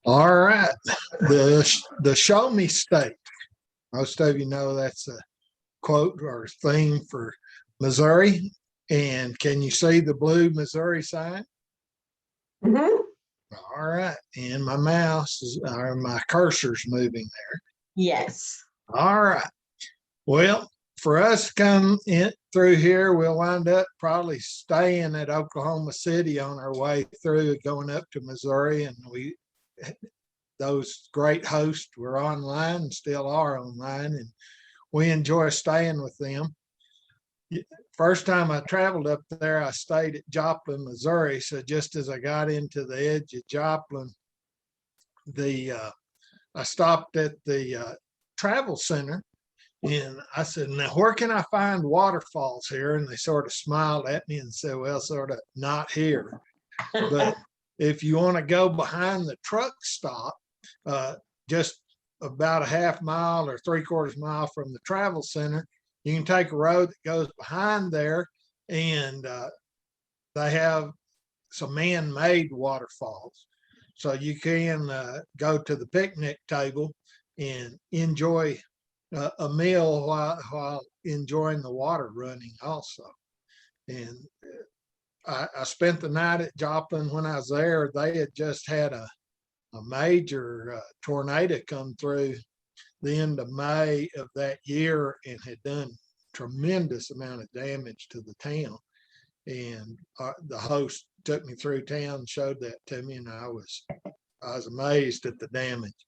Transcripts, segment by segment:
All right. The show me state. Most of you know that's a quote or theme for Missouri. And can you see the blue Missouri sign? Mhm. All right. And my mouse or my cursor's moving there. Yes. All right. Well, for us to come in through here, we'll wind up probably staying at Oklahoma City on our way through, going up to Missouri. And those great hosts were online and still are online, and we enjoy staying with them. First time I traveled up there, I stayed at Joplin, Missouri. So just as I got into the edge of Joplin, I stopped at the travel center, and I said, "Now where can I find waterfalls here?" And they sort of smiled at me and said, "Well, sort of not here, but if you want to go behind the truck stop, just about a half mile or 3/4 mile from the travel center, you can take a road that goes behind there, and they have some man-made waterfalls. So you can go to the picnic table and enjoy a meal while enjoying the water running also." And I spent the night at Joplin. When I was there, they had just had a major tornado come through the end of May of that year and had done tremendous amount of damage to the town. And the host took me through town, showed that to me, and I was amazed at the damage.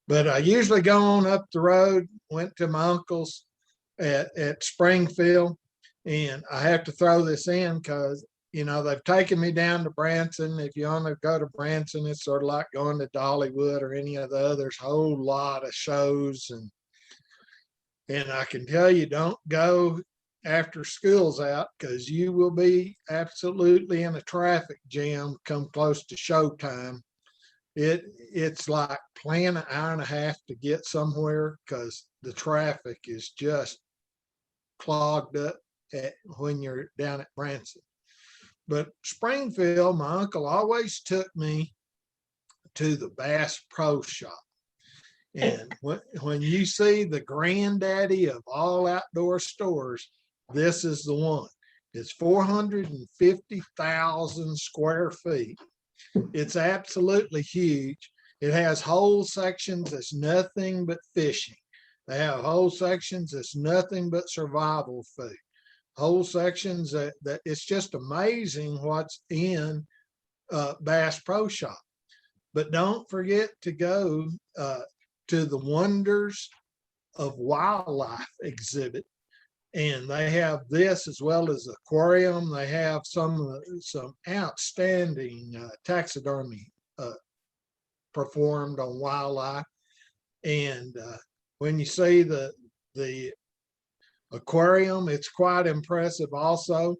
But I usually go on up the road, went to my uncle's at Springfield, and I have to throw this in because they've taken me down to Branson. If you want to go to Branson, it's sort of like going to Dollywood or any of the others. Whole lot of shows, and I can tell you, don't go after school's out because you will be absolutely in a traffic jam come close to showtime. It's like plan an hour and a half to get somewhere because the traffic is just clogged up when you're down at Branson. But Springfield, my uncle always took me to the Bass Pro Shop. And when you see the granddaddy of all outdoor stores, this is the one. It's 450,000 square feet. It's absolutely huge. It has whole sections that's nothing but fishing. They have whole sections that's nothing but survival food. Whole sections that it's just amazing what's in Bass Pro Shop. But don't forget to go to the Wonders of Wildlife exhibit. And they have this as well as aquarium. They have some outstanding taxidermy performed on wildlife. And when you see the aquarium, it's quite impressive also.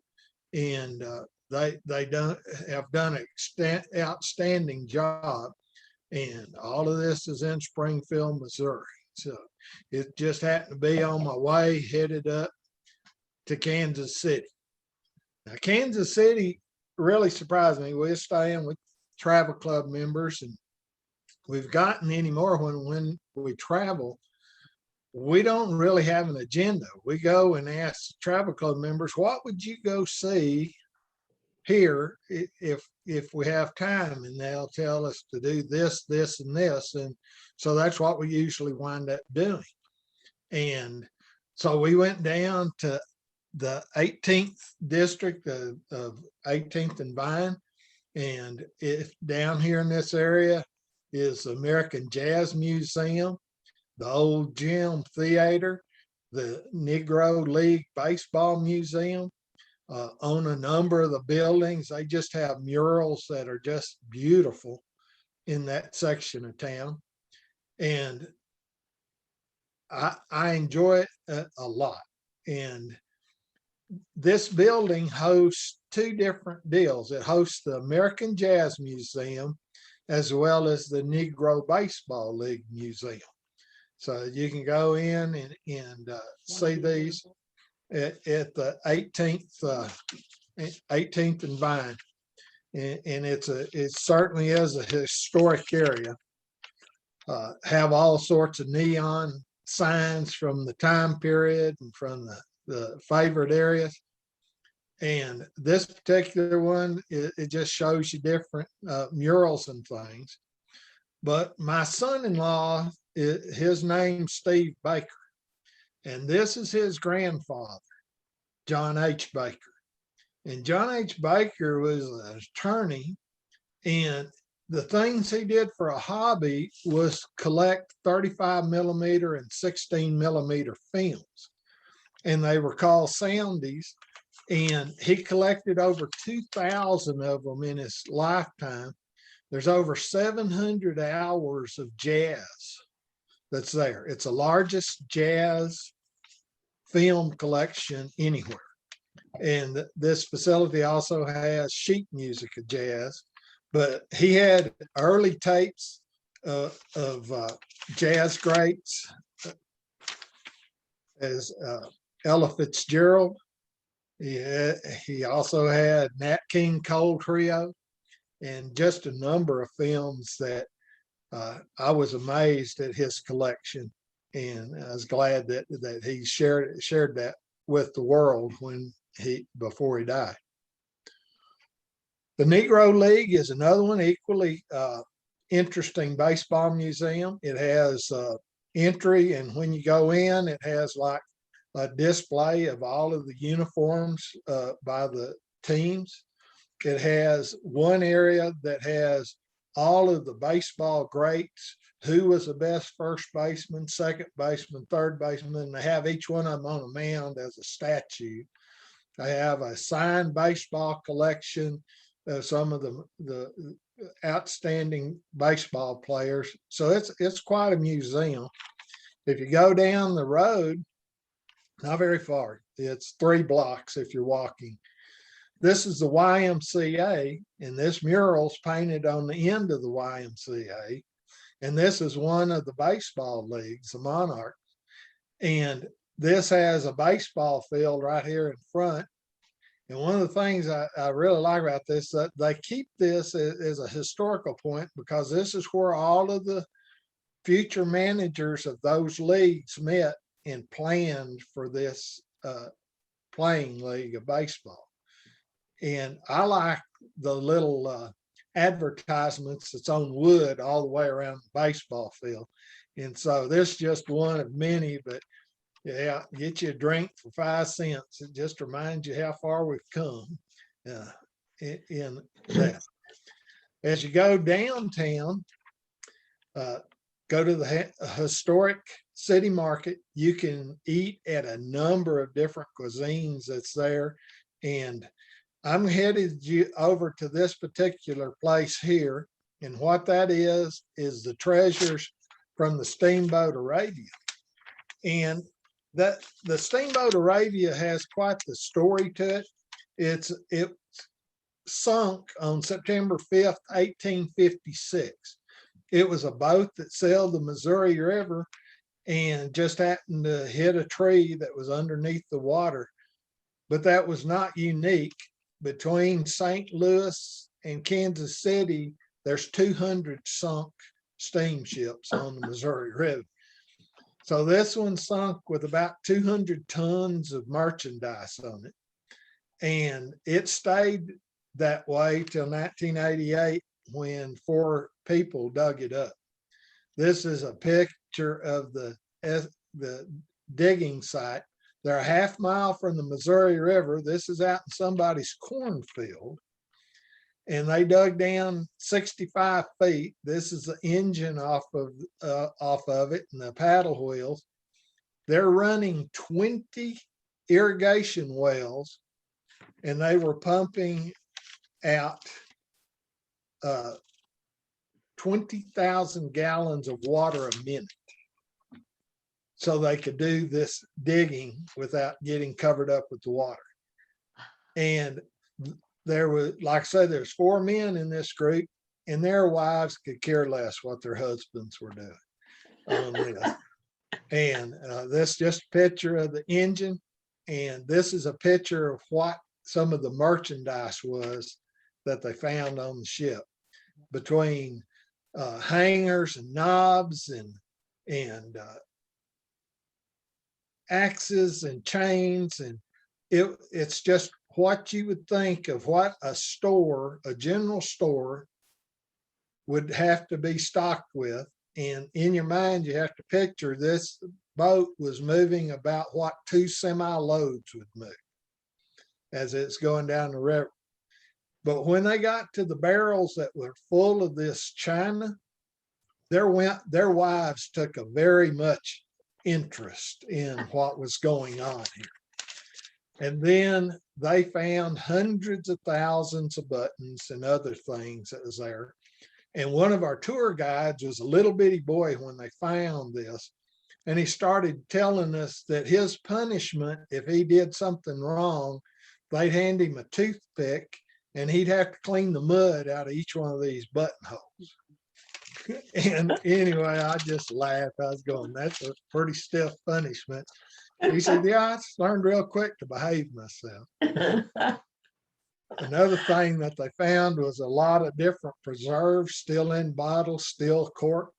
And they have done an outstanding job. And all of this is in Springfield, Missouri. So it just happened to be on my way headed up to Kansas City. Now, Kansas City really surprised me. We're staying with travel club members, and we've gotten anymore when we travel, we don't really have an agenda. We go and ask travel club members, what would you go see here if we have time? And they'll tell us to do this, this, and this. And so that's what we usually wind up doing. And so we went down to the 18th district of 18th and Vine. And if down here in this area is the American Jazz Museum, the old gym theater, the Negro League Baseball Museum. On a number of the buildings, they just have murals that are just beautiful in that section of town. And I enjoy it a lot. And this building hosts two different deals. It hosts the American Jazz Museum as well as the Negro Baseball League Museum. So you can go in and see these at the 18th and Vine. and it certainly is a historic area. Have all sorts of neon signs from the time period and from the favorite areas. And this particular one, it just shows you different murals and things. But my son-in-law, his name's Steve Baker, and this is his grandfather, John H. Baker. And John H. Baker was an attorney, and the things he did for a hobby was collect 35 millimeter and 16 millimeter films. And they were called soundies. And he collected over 2,000 of them in his lifetime. There's over 700 hours of jazz that's there. It's the largest jazz film collection anywhere. And this facility also has sheet music of jazz, but he had early tapes of jazz greats as Ella Fitzgerald. He also had Nat King Cole Trio and just a number of films that I was amazed at his collection, and I was glad that he shared that with the world before he died. The Negro League is another one, equally interesting baseball museum. It has entry, and when you go in, it has like a display of all of the uniforms by the teams. It has one area that has all of the baseball greats, who was the best first baseman, second baseman, third baseman, and they have each one of them on a mound as a statue. They have a signed baseball collection of some of the outstanding baseball players. So it's quite a museum. If you go down the road, not very far, it's 3 blocks if you're walking. This is the YMCA, and this mural's painted on the end of the YMCA. And this is one of the baseball leagues, the Monarchs. And this has a baseball field right here in front. And one of the things I really like about this, that they keep this as a historical point, because this is where all of the future managers of those leagues met and planned for this playing league of baseball. And I like the little advertisements that's on wood all the way around the baseball field. And so this is just one of many, but yeah, get you a drink for 5 cents. It just reminds you how far we've come in that. As you go downtown, go to the historic city market. You can eat at a number of different cuisines that's there. And I'm headed you over to this particular place here. And what that is the treasures from the Steamboat Arabia. And that the Steamboat Arabia has quite the story to it. It sunk on September 5th, 1856. It was a boat that sailed the Missouri River and just happened to hit a tree that was underneath the water. But that was not unique. Between St. Louis and Kansas City, there's 200 sunk steamships on the Missouri River. So this one sunk with about 200 tons of merchandise on it. And it stayed that way till 1988 when 4 people dug it up. This is a picture of the digging site. They're a half mile from the Missouri River. This is out in somebody's cornfield. And they dug down 65 feet. This is the engine off of it and the paddle wheels. They're running 20 irrigation wells, and they were pumping out 20,000 gallons of water a minute, so they could do this digging without getting covered up with the water. And there was, like I said, there's 4 men in this group, and their wives could care less what their husbands were doing on this. And this is just a picture of the engine. And this is a picture of what some of the merchandise was that they found on the ship, between hangers and knobs and axes and chains, and it's just what you would think of what a store, a general store, would have to be stocked with. And in your mind, you have to picture this boat was moving about what 2 semi-loads would move as it's going down the river. But when they got to the barrels that were full of this china, their wives took a very much interest in what was going on here. And then they found hundreds of thousands of buttons and other things that was there. And one of our tour guides was a little bitty boy when they found this. And he started telling us that his punishment, if he did something wrong, they'd hand him a toothpick and he'd have to clean the mud out of each one of these buttonholes. And anyway, I just laughed. I was going, that's a pretty stiff punishment. He said, yeah, I learned real quick to behave myself. Another thing that they found was a lot of different preserves still in bottles, still corked.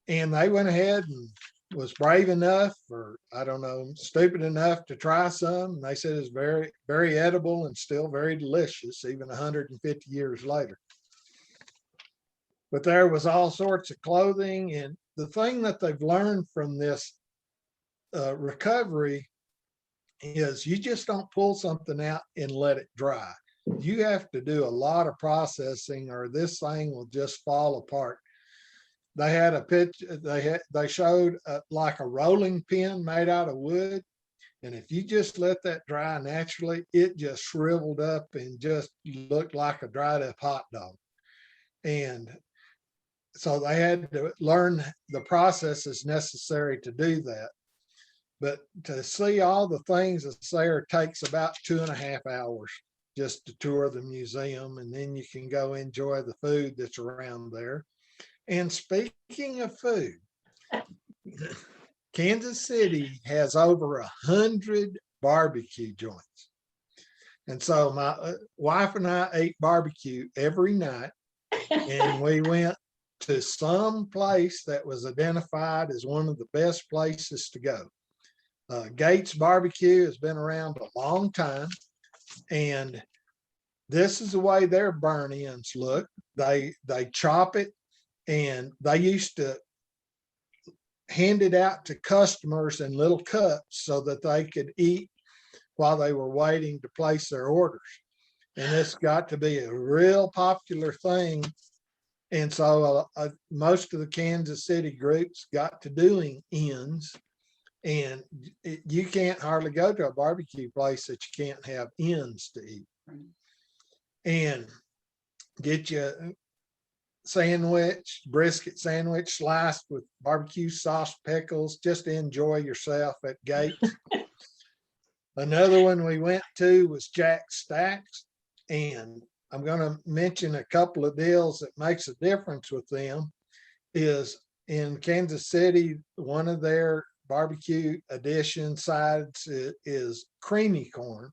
And they went ahead and was brave enough, or I don't know, stupid enough to try some. And they said it's very, very edible and still very delicious, even 150 years later. But there was all sorts of clothing. And the thing that they've learned from this recovery is you just don't pull something out and let it dry. You have to do a lot of processing or this thing will just fall apart. They had a picture, they showed like a rolling pin made out of wood. And if you just let that dry naturally, it just shriveled up and just looked like a dried up hot dog. And so they had to learn the processes necessary to do that. But to see all the things that's there takes about 2.5 hours just to tour the museum. And then you can go enjoy the food that's around there. And speaking of food, Kansas City has over 100 barbecue joints. And so my wife and I ate barbecue every night. And we went to some place that was identified as one of the best places to go. Gates Barbecue has been around a long time. And this is the way their burn-ins look. They chop it, and they used to hand it out to customers in little cups so that they could eat while they were waiting to place their orders. And it's got to be a real popular thing. And so most of the Kansas City groups got to doing ends. And you can't hardly go to a barbecue place that you can't have ends to eat. And get you sandwich, brisket sandwich sliced with barbecue sauce, pickles, just to enjoy yourself at Gates. Another one we went to was Jack Stacks. And I'm going to mention a couple of deals that makes a difference with them. Is in Kansas City, one of their barbecue edition sides is creamy corn.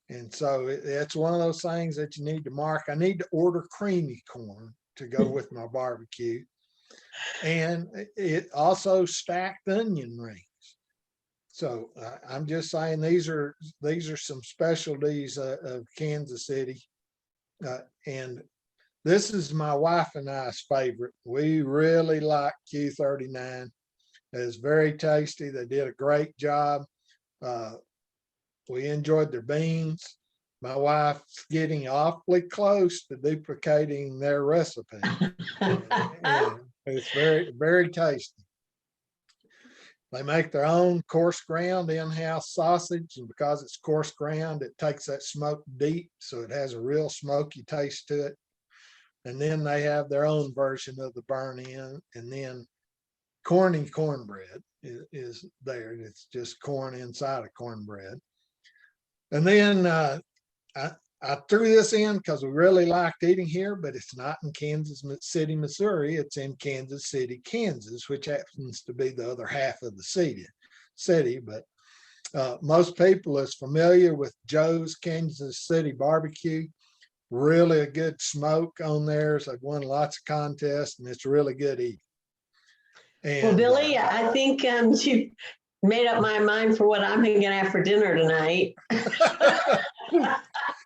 And so it's one of those things that you need to mark. I need to order creamy corn to go with my barbecue. And it also stacked onion rings. So I'm just saying these are some specialties of Kansas City. And this is my wife and I's favorite. We really like Q39. It's very tasty. They did a great job. We enjoyed their beans. My wife's getting awfully close to duplicating their recipe. And it's very, very tasty. They make their own coarse ground in-house sausage, and because it's coarse ground, it takes that smoke deep, so it has a real smoky taste to it. And then they have their own version of the burn-in, and then corny cornbread is there. It's just corn inside of cornbread. And then I threw this in because we really liked eating here, but it's not in Kansas City, Missouri. It's in Kansas City, Kansas, which happens to be the other half of the city. But most people is familiar with Joe's Kansas City Barbecue. really a good smoke on there. So I've won lots of contests, and it's really good eating. Well, And Billy, I think you made up my mind for what I'm gonna have for dinner tonight.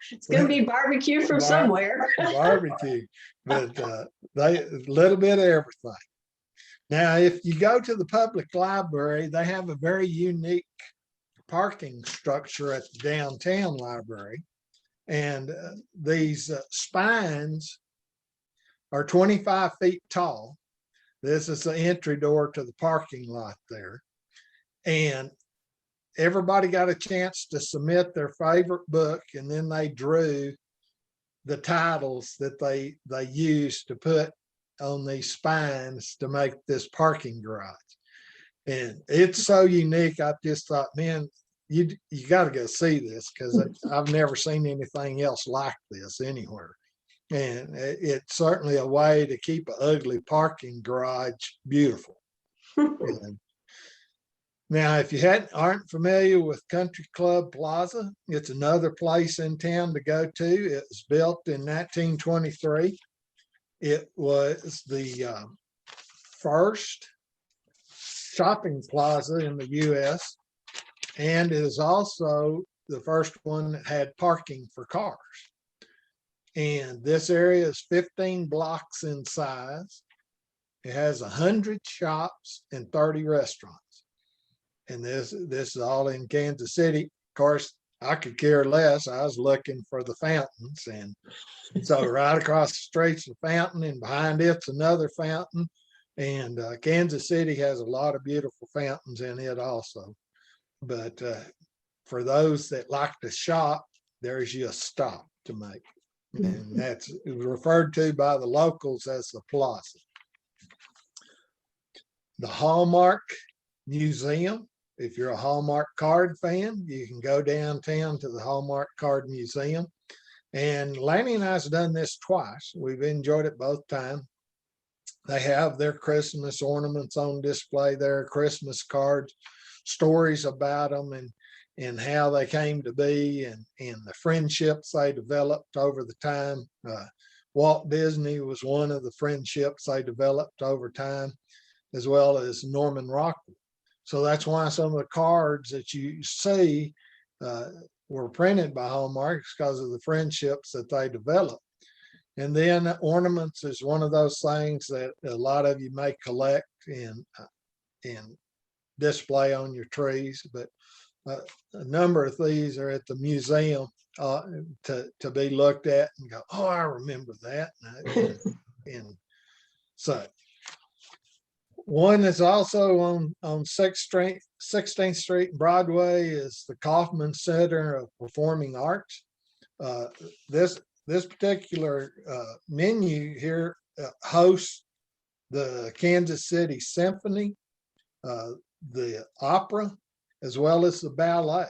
It's gonna be barbecue from somewhere. barbecue, but they a little bit of everything. Now, if you go to the public library, they have a very unique parking structure at the downtown library. And these spines are 25 feet tall. This is the entry door to the parking lot there. And everybody got a chance to submit their favorite book, and then they drew the titles that they used to put on these spines to make this parking garage. And it's so unique. I just thought, man, you got to go see this, because I've never seen anything else like this anywhere. And it's certainly a way to keep an ugly parking garage beautiful. And now, if you aren't familiar with Country Club Plaza, it's another place in town to go to. It was built in 1923. It was the first shopping plaza in the U.S. and it is also the first one that had parking for cars. And this area is 15 blocks in size. It has 100 shops and 30 restaurants. And this is all in Kansas City. Of course, I could care less. I was looking for the fountains. And so right across the street's the fountain, and behind it's another fountain. And Kansas City has a lot of beautiful fountains in it also. But for those that like to shop, there's your stop to make. And that's referred to by the locals as the Plaza. The Hallmark Museum. If you're a Hallmark card fan, you can go downtown to the Hallmark Card Museum. And Lanny and I have done this twice. We've enjoyed it both times. They have their Christmas ornaments on display there, Christmas cards, stories about them, and how they came to be, and the friendships they developed over the time. Walt Disney was one of the friendships they developed over time, as well as Norman Rockwell. So that's why some of the cards that you see were printed by Hallmark, because of the friendships that they developed. And then ornaments is one of those things that a lot of you may collect and display on your trees. But a number of these are at the museum to be looked at and go, oh, I remember that. And so one that's also on 16th Street and Broadway is the Kauffman Center of Performing Arts. This particular menu here hosts the Kansas City Symphony, the opera, as well as the ballet.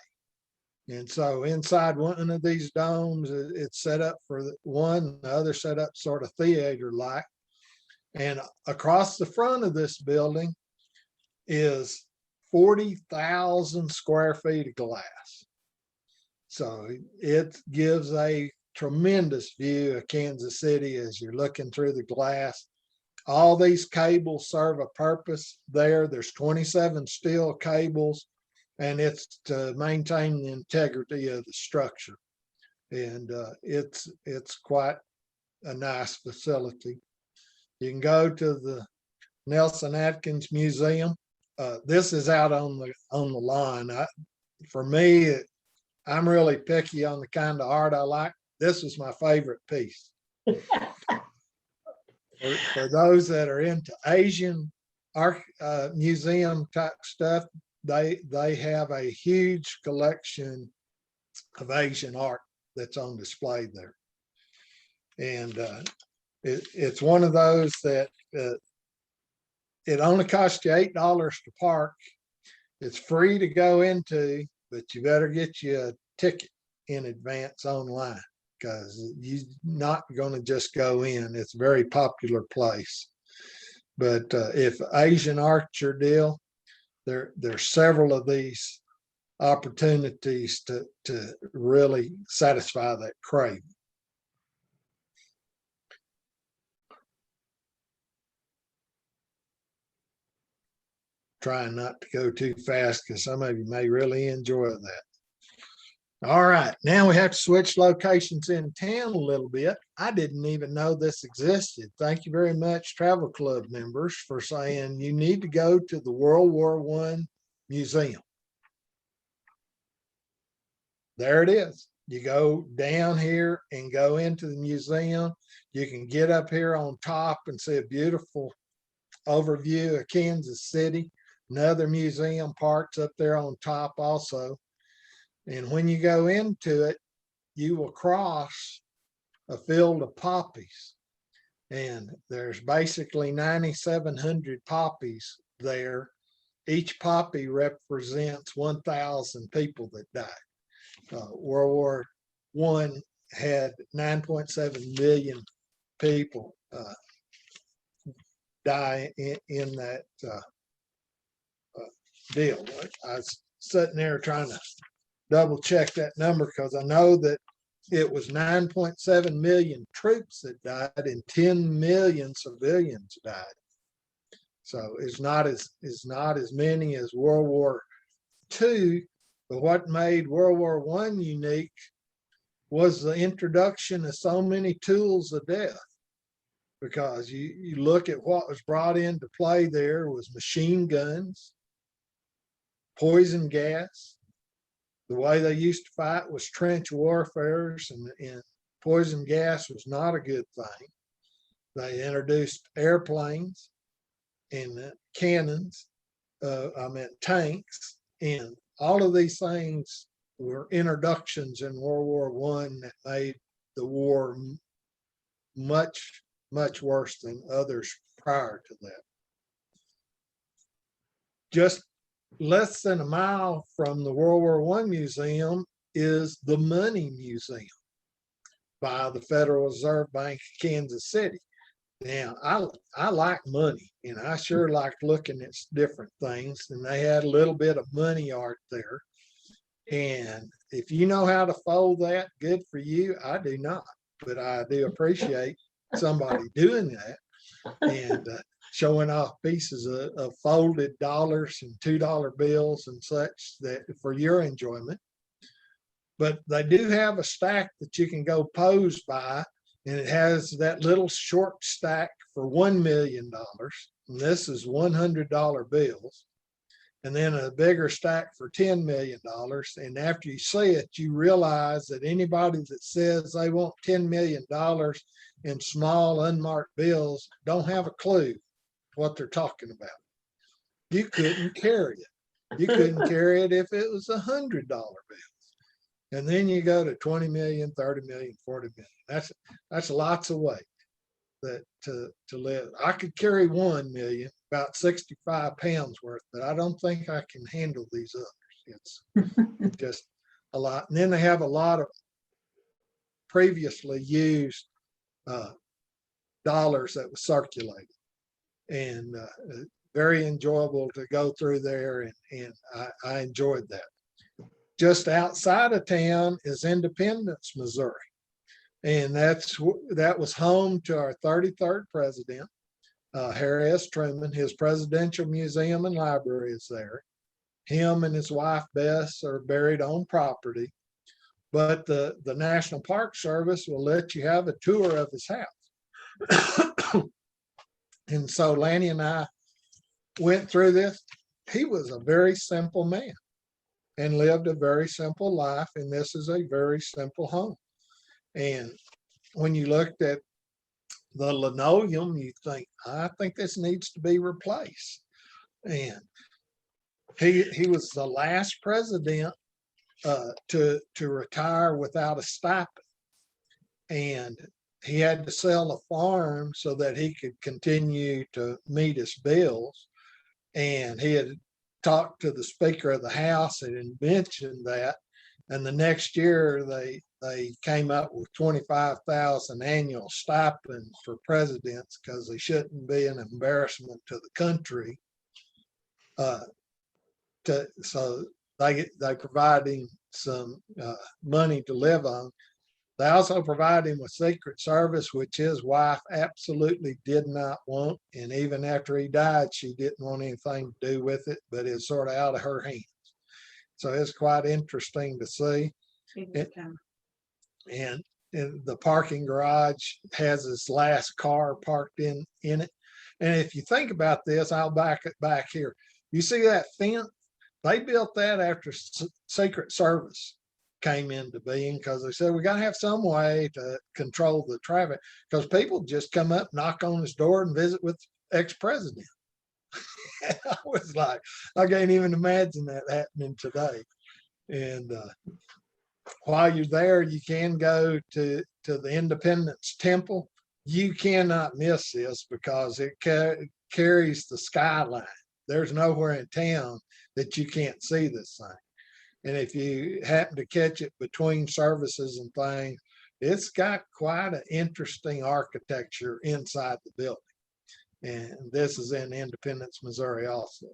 And so inside one of these domes, it's set up for one, the other set up sort of theater-like. And across the front of this building is 40,000 square feet of glass. So it gives a tremendous view of Kansas City as you're looking through the glass. All these cables serve a purpose there. There's 27 steel cables, and it's to maintain the integrity of the structure. And it's quite a nice facility. You can go to the Nelson Atkins Museum. This is out on the line. For me, I'm really picky on the kind of art I like. This is my favorite piece. For those that are into Asian art museum type stuff, they have a huge collection of Asian art that's on display there. And it's one of those that it only costs you $8 to park. It's free to go into, but you better get you a ticket in advance online, because you're not going to just go in. It's a very popular place. But if Asian art's your deal, there's several of these opportunities to really satisfy that craving. trying not to go too fast because some of you may really enjoy that. All right, now we have to switch locations in town a little bit. I didn't even know this existed. Thank you very much, Travel Club members, for saying you need to go to the World War I Museum. There it is. You go down here and go into the museum. You can get up here on top and see a beautiful overview of Kansas City. Another museum parts up there on top also. And when you go into it, you will cross a field of poppies. And there's basically 9,700 poppies there. Each poppy represents 1,000 people that died. World War I had 9.7 million people die in that deal. I was sitting there trying to double check that number because I know that it was 9.7 million troops that died and 10 million civilians died. So it's not as many as World War II, but what made World War I unique was the introduction of so many tools of death. Because you look at what was brought into play there was machine guns, poison gas. The way they used to fight was trench warfare, and poison gas was not a good thing. They introduced airplanes and cannons, tanks, and all of these things were introductions in World War I that made the war much, much worse than others prior to that. Just less than a mile from the World War I Museum is the Money Museum by the Federal Reserve Bank of Kansas City. Now, I like money, and I sure like looking at different things, and they had a little bit of money art there. And if you know how to fold that, good for you. I do not, but I do appreciate somebody doing that and showing off pieces of folded dollars and $2 bills and such that for your enjoyment. But they do have a stack that you can go pose by, and it has that little short stack for $1 million. And this is $100 bills. And then a bigger stack for $10 million. And after you see it, you realize that anybody that says they want $10 million in small unmarked bills don't have a clue what they're talking about. You couldn't carry it. You couldn't carry it if it was $100 bills. And then you go to 20 million, 30 million, 40 million. That's lots of weight that to live. I could carry 1 million, about 65 pounds worth, but I don't think I can handle these others. It's just a lot. And then they have a lot of previously used dollars that was circulated, and very enjoyable to go through there, and I enjoyed that. Just outside of town is Independence, Missouri. And that was home to our 33rd president, Harry S. Truman. His presidential museum and library is there. Him and his wife, Bess, are buried on property. But the National Park Service will let you have a tour of his house. And so Lanny and I went through this. He was a very simple man and lived a very simple life. And this is a very simple home. And when you looked at the linoleum, you think, I think this needs to be replaced. And he was the last president to retire without a stipend. And he had to sell a farm so that he could continue to meet his bills. And he had talked to the Speaker of the House and had mentioned that. And the next year they came up with 25,000 annual stipend for presidents because they shouldn't be an embarrassment to the country. So they provide him some money to live on. They also provide him with Secret Service, which his wife absolutely did not want. And even after he died, she didn't want anything to do with it, but it's sort of out of her hands. So it's quite interesting to see. And the parking garage has his last car parked in it. And if you think about this, I'll back it back here. You see that fence? They built that after Secret Service came into being because they said we got to have some way to control the traffic because people just come up, knock on his door, and visit with ex-president. I was like, I can't even imagine that happening today. And while you're there, you can go to the Independence Temple. You cannot miss this because it carries the skyline. There's nowhere in town that you can't see this thing. And if you happen to catch it between services and things, it's got quite an interesting architecture inside the building. And this is in Independence, Missouri also.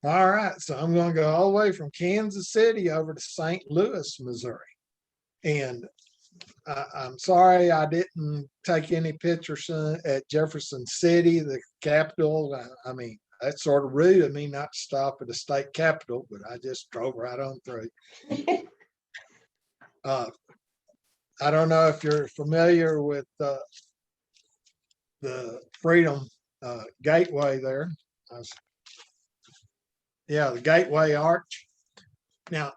All right, so I'm going to go all the way from Kansas City over to St. Louis, Missouri. And I'm sorry I didn't take any pictures at Jefferson City, the capital. I mean, that's sort of rude of me not to stop at the state capitol, but I just drove right on through. I don't know if you're familiar with the Freedom Gateway there. Yeah, the Gateway Arch. Now,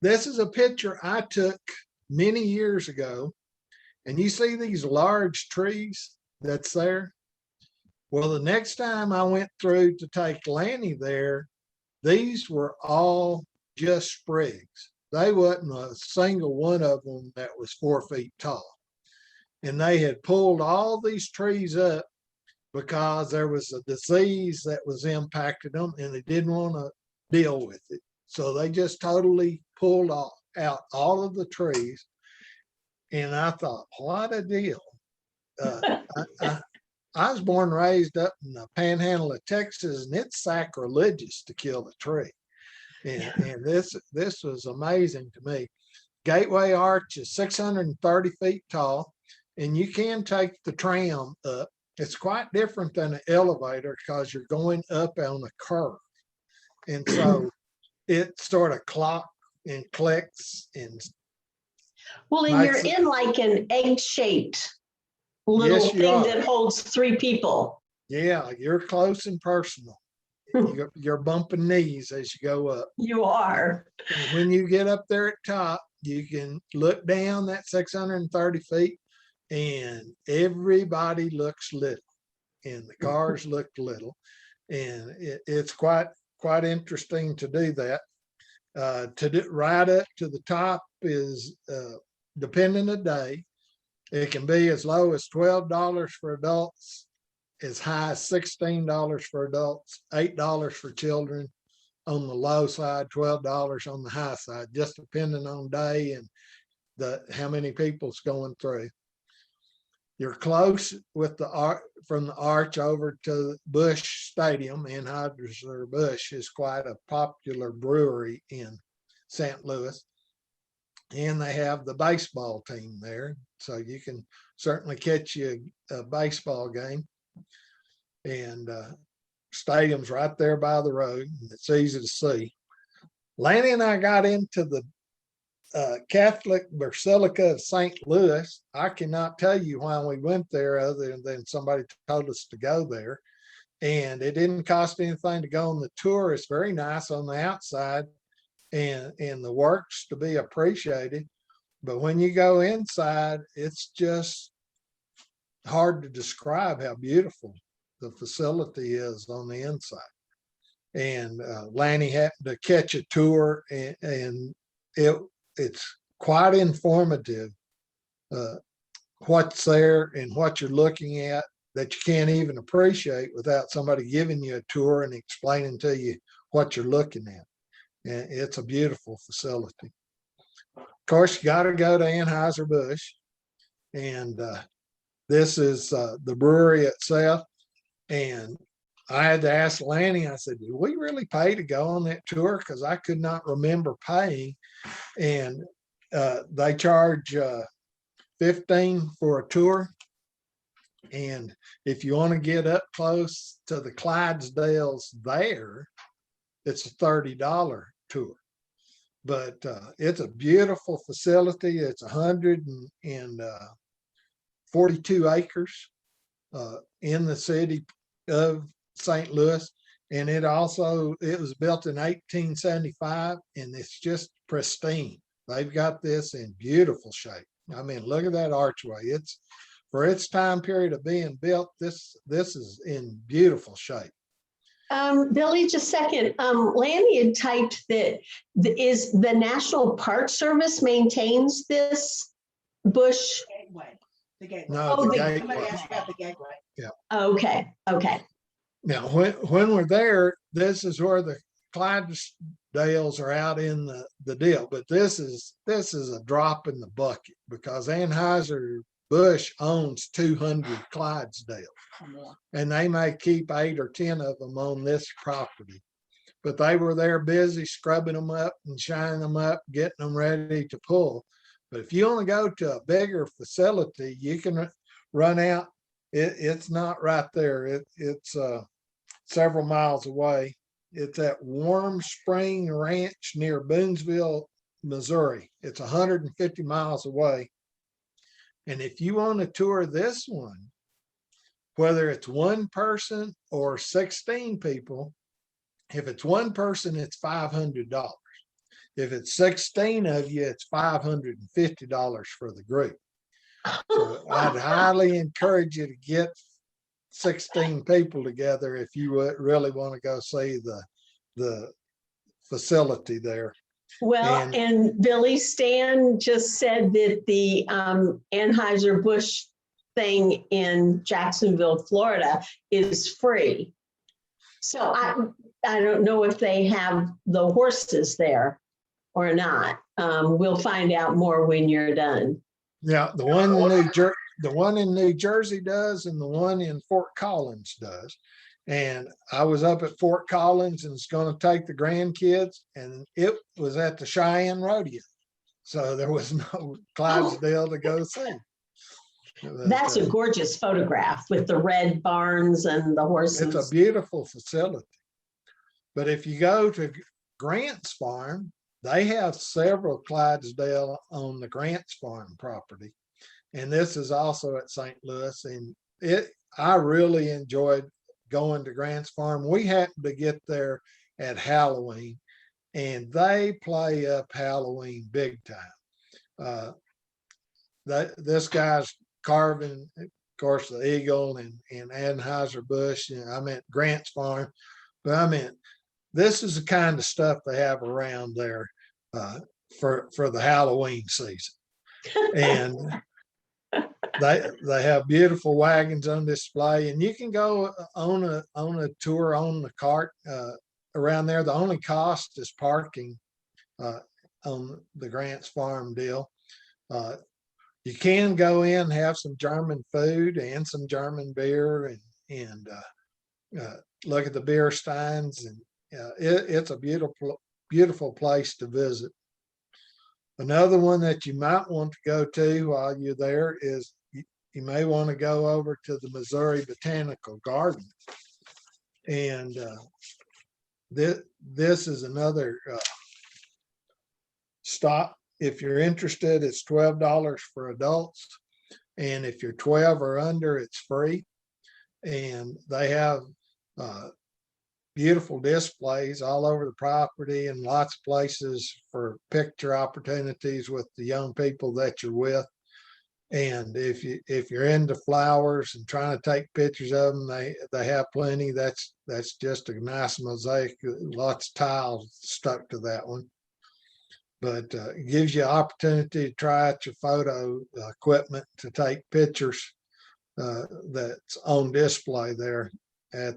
this is a picture I took many years ago, and you see these large trees that's there. Well, the next time I went through to take Lanny there, these were all just sprigs. They wasn't a single one of them that was 4 feet tall. And they had pulled all these trees up because there was a disease that was impacting them and they didn't want to deal with it. So they just totally pulled out all of the trees. And I thought, what a deal. I was born and raised up in the panhandle of Texas, and it's sacrilegious to kill a tree. And this was amazing to me. Gateway Arch is 630 feet tall, and you can take the tram up. It's quite different than an elevator because you're going up on a curve. And so it sort of clocks and clicks and well, and you're in like an egg-shaped little thing that holds 3 people. Yeah, you're close and personal. You're bumping knees as you go up. You are. And when you get up there at top, you can look down that 630 feet and everybody looks little and the cars look little. And it's quite interesting to do that. Right up to the top is depending on the day. It can be as low as $12 for adults, as high as $16 for adults, $8 for children on the low side, $12 on the high side, just depending on day and how many people's going through. You're close with from the arch over to Busch Stadium. Anheuser-Busch is quite a popular brewery in St. Louis. And they have the baseball team there. So you can certainly catch you a baseball game. And stadium's right there by the road. And it's easy to see. Lanny and I got into the Catholic Basilica of St. Louis. I cannot tell you why we went there other than somebody told us to go there. And it didn't cost anything to go on the tour. It's very nice on the outside. And the work's to be appreciated. But when you go inside, it's just hard to describe how beautiful the facility is on the inside. And Lanny happened to catch a tour, and it's quite informative what's there and what you're looking at that you can't even appreciate without somebody giving you a tour and explaining to you what you're looking at. And it's a beautiful facility. Of course, you got to go to Anheuser-Busch. And this is the brewery itself. And I had to ask Lanny, I said, did we really pay to go on that tour? Because I could not remember paying. And they charge 15 for a tour. And if you want to get up close to the Clydesdales there, it's a $30 tour. But it's a beautiful facility. It's 142 acres in the city of St. Louis. And it was built in 1875, and it's just pristine. They've got this in beautiful shape. I mean, look at that archway. It's for its time period of being built, this is in beautiful shape. Billy, just a second. Lanny had typed that is the National Park Service maintains this bush. Gateway. The gateway. No, Oh, the the- gateway. Somebody asked about the gateway. Okay, okay. Now, when we're there, this is where the Clydesdales are out in the deal. But this is a drop in the bucket because Anheuser-Busch owns 200 Clydesdales. And they may keep 8 or 10 of them on this property. But they were there busy scrubbing them up and shining them up, getting them ready to pull. But if you want to go to a bigger facility, you can run out. It's not right there. It's several miles away. It's at Warm Spring Ranch near Boonsville, Missouri. It's 150 miles away. And if you want to tour this one, whether it's one person or 16 people, if it's one person, it's $500. If it's 16 of you, it's $550 for the group. So I'd highly encourage you to get 16 people together if you would really want to go see the facility there. Well, and Billy Stan just said that the Anheuser-Busch thing in Jacksonville, Florida is free. So I don't know if they have the horses there or not. We'll find out more when you're done. Yeah, the one in New Jersey does, and the one in Fort Collins does. And I was up at Fort Collins and it's going to take the grandkids, and it was at the Cheyenne Rodeo. So there was no Clydesdale to go see. That's a gorgeous photograph with the red barns and the horses. It's a beautiful facility. But if you go to Grant's Farm, they have several Clydesdale on the Grant's Farm property. And this is also at St. Louis. And I really enjoyed going to Grant's Farm. We happened to get there at Halloween, and they play up Halloween big time. This guy's carving, of course, the eagle and Anheuser-Busch. I meant Grant's Farm, but I meant this is the kind of stuff they have around there for the Halloween season. And they have beautiful wagons on display, and you can go on a tour on the cart around there. The only cost is parking on the Grant's Farm deal. You can go in, have some German food and some German beer, and look at the beer steins, and it's a beautiful place to visit. Another one that you might want to go to while you're there is you may want to go over to the Missouri Botanical Garden. And this is another stop. If you're interested, it's $12 for adults. And if you're 12 or under, it's free. And they have beautiful displays all over the property and lots of places for picture opportunities with the young people that you're with. And if you're into flowers and trying to take pictures of them, they have plenty. That's just a nice mosaic, lots of tiles stuck to that one. But it gives you an opportunity to try out your photo equipment to take pictures that's on display there at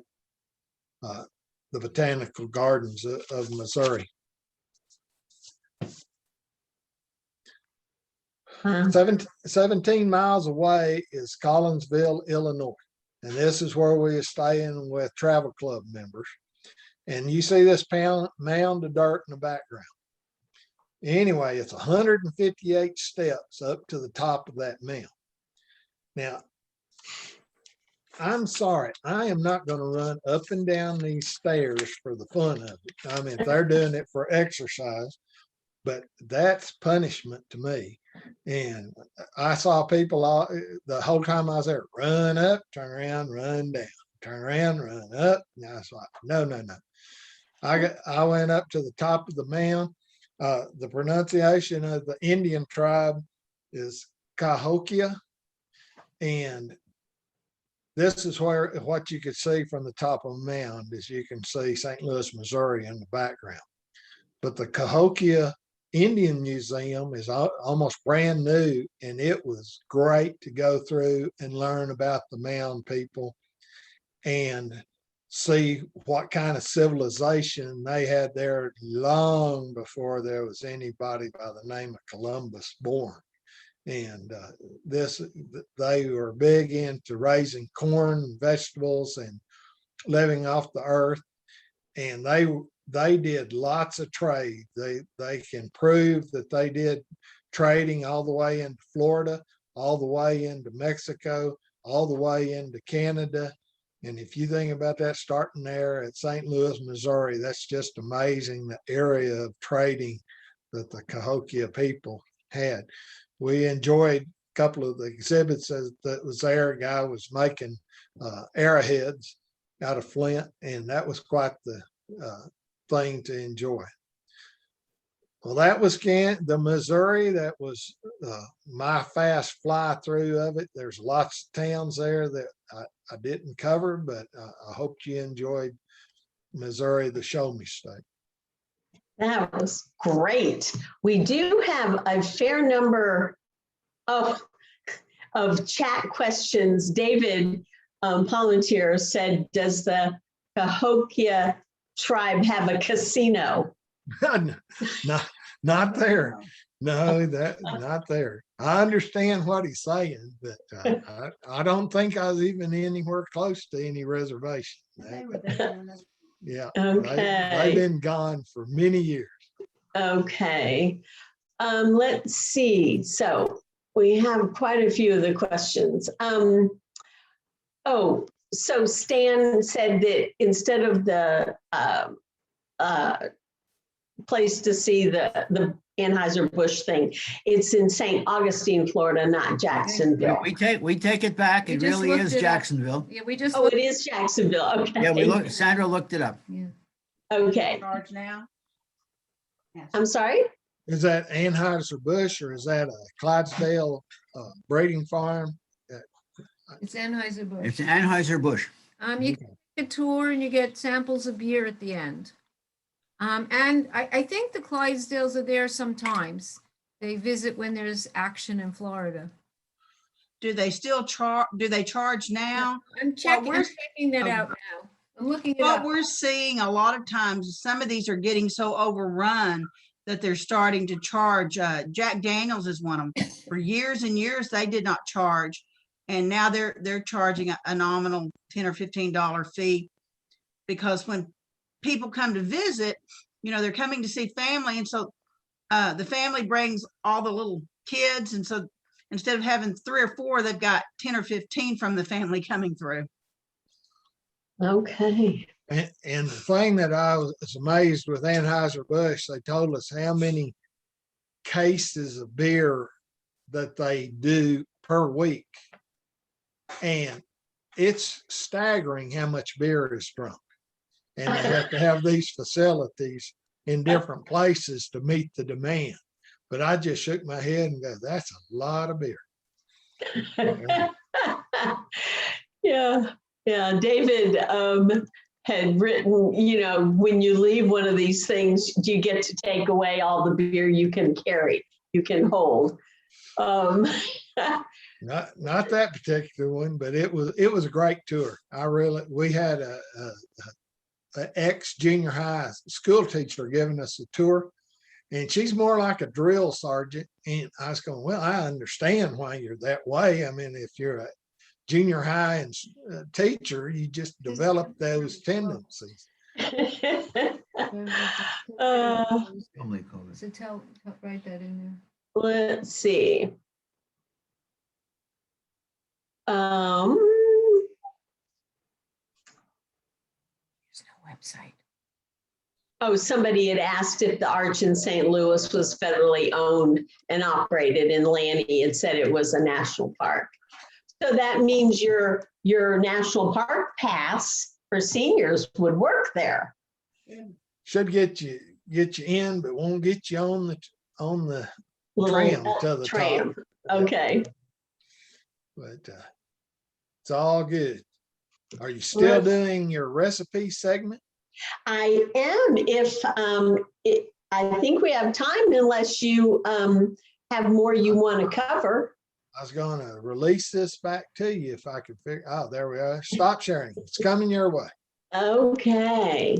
the Botanical Gardens of Missouri. 17 miles away is Collinsville, Illinois. And this is where we are staying with travel club members. And you see this mound of dirt in the background. Anyway, it's 158 steps up to the top of that mountain. Now, I'm sorry, I am not going to run up and down these stairs for the fun of it. I mean, they're doing it for exercise, but that's punishment to me. And I saw people all, the whole time I was there, run up, turn around, run down, turn around, run up. And I was like, no, no, no. I went up to the top of the mound. The pronunciation of the Indian tribe is Cahokia. And this is where what you could see from the top of a mound is you can see St. Louis, Missouri in the background. But the Cahokia Indian Museum is almost brand new, and it was great to go through and learn about the mound people and see what kind of civilization they had there long before there was anybody by the name of Columbus born. And they were big into raising corn, vegetables, and living off the earth. And they did lots of trade. They can prove that they did trading all the way into Florida, all the way into Mexico, all the way into Canada. And if you think about that, starting there at St. Louis, Missouri, that's just amazing, the area of trading that the Cahokia people had. We enjoyed a couple of the exhibits that was there. A guy was making arrowheads out of flint, and that was quite the thing to enjoy. Well, that was the Missouri. That was my fast fly through of it. There's lots of towns there that I didn't cover, but I hope you enjoyed Missouri, the show me state. That was great. We do have a fair number of chat questions. David Palantir said, does the Cahokia tribe have a casino? Not there. No, not there. I understand what he's saying, but I don't think I was even anywhere close to any reservation. They were there. Yeah. Okay. They've been gone for many years. Okay. Let's see. So we have quite a few of the questions. So Stan said that instead of the place to see the Anheuser-Busch thing, it's in St. Augustine, Florida, not Jacksonville. We take it back. We It just really looked is it up. Jacksonville. Yeah, we just. Oh, it is Jacksonville. Okay. Yeah, Sandra looked it up. Yeah. Okay. Charge now? Yes. I'm sorry? Is that Anheuser-Busch or is that a Clydesdale breeding farm? It's Anheuser-Busch. It's Anheuser-Busch. You get a tour and you get samples of beer at the end. And I think the Clydesdales are there sometimes. They visit when there's action in Florida. Do they still charge? Do they charge now? I'm checking that Oh. out now. I'm looking it What up. we're seeing a lot of times, some of these are getting so overrun that they're starting to charge. Jack Daniels is one of them. For years and years, they did not charge. And now they're charging a nominal $10 or $15 fee, because when people come to visit, they're coming to see family. And so the family brings all the little kids. And so instead of having 3 or 4, they've got 10 or 15 from the family coming through. Okay. And the thing that I was amazed with Anheuser-Busch, they told us how many cases of beer that they do per week. And it's staggering how much beer is drunk. And they have to have these facilities in different places to meet the demand. But I just shook my head and go, that's a lot of beer. Yeah. David had written, when you leave one of these things, you get to take away all the beer you can carry, you can hold. Not that particular one, but it was a great tour. We had a ex-junior high school teacher giving us a tour, and she's more like a drill sergeant. And I was going, well, I understand why you're that way. I mean, if you're a junior high and teacher, you just develop those tendencies. Only COVID. So write that in there. Let's see. There's no website. Oh, somebody had asked if the Arch in St. Louis was federally owned and operated, and Lanny had said it was a national park. So that means your national park pass for seniors would work there. Should get you in, but won't get you on the tram to the Tram. top. Okay. But it's all good. Are you still Well- doing your recipe segment? I am, I think we have time unless you have more you want to cover. I was going to release this back to you if I could figure. Oh, there we are. Stop sharing. It's coming your way. Okay.